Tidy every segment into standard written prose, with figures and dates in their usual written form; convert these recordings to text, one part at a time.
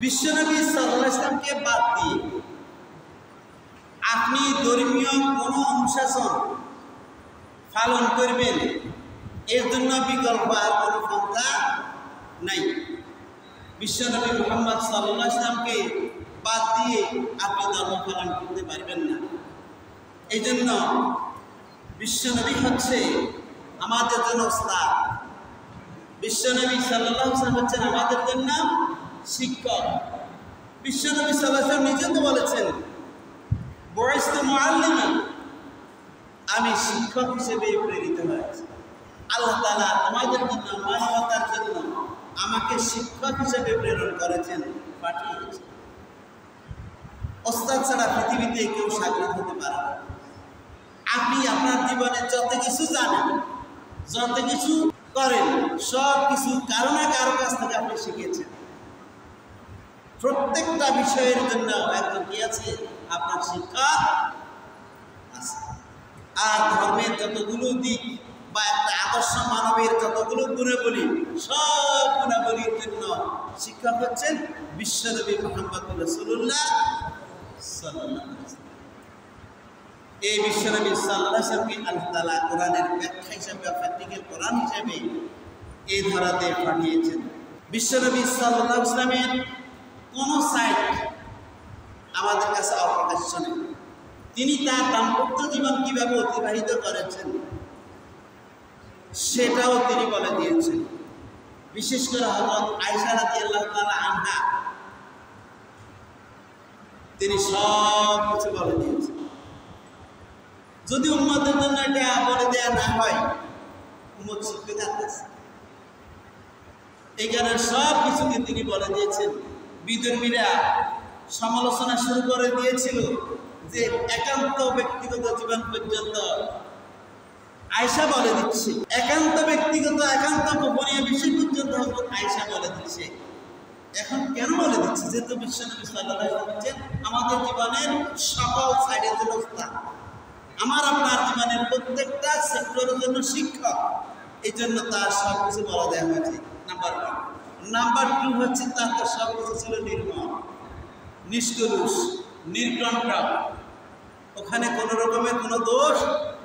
বিশ্বনবী সাল্লাল্লাহু আলাইহি ওয়াসাল্লামকে বাদ দিয়ে আপনি ধর্মীয় কোনো অনুশাসন পালন করবেন, এর জন্য বিকল্প আর কোনো পন্থা নাই। বিশ্বনবী মুহাম্মদ সাল্লাল্লাহু আলাইহি ওয়াসাল্লামকে বাদ দিয়ে আপনি ধর্ম পালন করতে পারবেন না। এই জন্য বিশ্বনবী হচ্ছে আমাদের জন্য ওস্তাদ। বিশ্বনবী সাল্লাল্লাহু আলাইহি ওয়াসাল্লাম হচ্ছেন আমাদের জন্য শিক্ষক। বিশ্বনবী সাল্লাল্লাহু আলাইহি ওয়াসাল্লাম নিজে তো বলেছেন, বুইসতু মুআল্লিমান, আমি শিক্ষক হিসেবে প্রেরিত হয়েছি। আল্লাহ তাআলা আমাদের জন্য, মানবতার জন্য আমাকে শিক্ষক হিসেবে প্রেরণ করেছেন, পাঠিয়েছেন। ওস্তাদ ছাড়া পৃথিবীতে কেউ স্বাগত হতে পারে না। আপনি আপনার জীবনে যত কিছু জানেন, যত কিছু করেন, সব কিছু কারো না কারো কাছ থেকে আপনি শিখেছেন। প্রত্যেকটা বিষয়ের জন্য একজন কি আছে? আপনার শিক্ষক আছে। আর ধর্মের যতগুলো দিক বা একটা আদর্শ মানবের যতগুলো গুণাবলী, সব গুণাবলীর জন্য শিক্ষক হচ্ছেন বিশ্বনবী মুহাম্মদ রাসূলুল্লাহ সাল্লাল্লাহু আলাইহি ওয়াসাল্লাম। এই বিশ্বনবী সাল্লাল্লাহু আলাইহি ওয়াসাল্লামকে আল্লাহ তাআলা কোরআনের ব্যাখ্যা হিসেবে, প্র্যাকটিক্যাল কোরআন হিসেবে এই ধারাতে পাঠিয়েছেন। বিশ্বনবী সাল্লাল্লাহু আলাইহি ওয়াসাল্লামের কোনো সাইট আমাদের কাছে অপ্রকাশ্য নেই। তিনি তার দাম্পত্য জীবন কিভাবে অতিবাহিত করেছেন সেটাও তিনি বলে দিয়েছেন। বিশেষ করে হযরত আয়েশা রাদিয়াল্লাহু তাআলা আনহা, তিনি সব কিছু বলে দিয়েছেন। যদি উম্মতের জন্য এটা বলে দেয়া না হয়, উম্মত শিখতে যাচ্ছে। এখানে সব কিছুকে তিনি বলে দিয়েছেন। বিধর্মীরা সমালোচনা শুরু করে দিয়েছিল যে একান্ত ব্যক্তিগত জীবন পর্যন্ত আয়েশা বলে দিচ্ছে, একান্ত ব্যক্তিগত, একান্ত গোপনীয় বিষয় পর্যন্ত আয়েশা বলে দিচ্ছে। এখন কেন বলে দিচ্ছে? যেহেতু বিশ্বনবী সাল্লাল্লাহু আলাইহি ওয়াসাল্লাম হচ্ছেন আমাদের জীবনের সকল সাইডের জন্য ওস্তাদ, আমার আপনার জীবনের প্রত্যেকটা সেক্টরের জন্য শিক্ষক। এই জন্য তার সব কিছু বলা দেওয়া হয়েছে। নাম্বার 1। নাম্বার 2 হচ্ছে তার তো সব কিছু ছিল নির্মল, নিষ্কলুষ, নির্কণ্ঠ। ওখানে কোনো রকমের কোনো দোষ,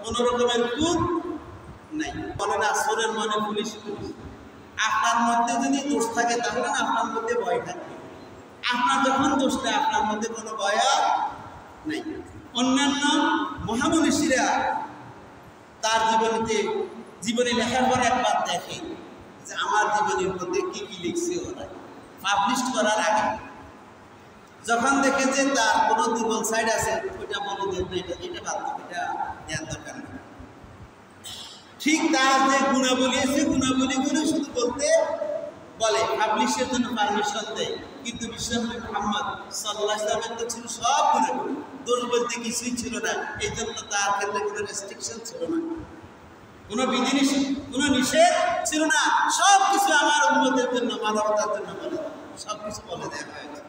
কোনো রকমের খুঁত নাই। বলে না সোরের মনে পুলিশ পুলিশ। আপনার মধ্যে যদি দোষ থাকে তাহলে না আপনার মধ্যে ভয় থাকবে। আপনার যখন দোষ নেই, আপনার মধ্যে কোনো ভয় নেই। অন্যান্য মহামনীষীরা তার জীবনে লেখার পরে একবার দেখে যে আমার জীবনের মধ্যে কি কি লিখছে ওরা পাবলিশ করার আগে। যখন দেখে যে তার কোনো দুর্বল সাইড আছে, ওইটা বলে দেন না, এটা বাদ, এটা দেওয়ার দরকার নেই। ঠিক তার যে গুণাবলী আছে, গুণাবলীগুলো শুধু বলতে বলে, পাবলিশের জন্য পারমিশন দেয়। কিন্তু বিশ্বনবী মুহাম্মদ সাল্লাল্লাহু আলাইহি ওয়াসাল্লামের তো ছিল সব গুণাবলী, দোষ বলতে কিছুই ছিল না। এই জন্য তার ক্ষেত্রে কোনো রেস্ট্রিকশন ছিল না, কোনো বিধিনিষেধ, কোনো নিষেধ ছিল না। সব কিছু আমার উম্মতের জন্য, মানবতার জন্য বলে, সব কিছু বলে দেওয়া হয়েছে।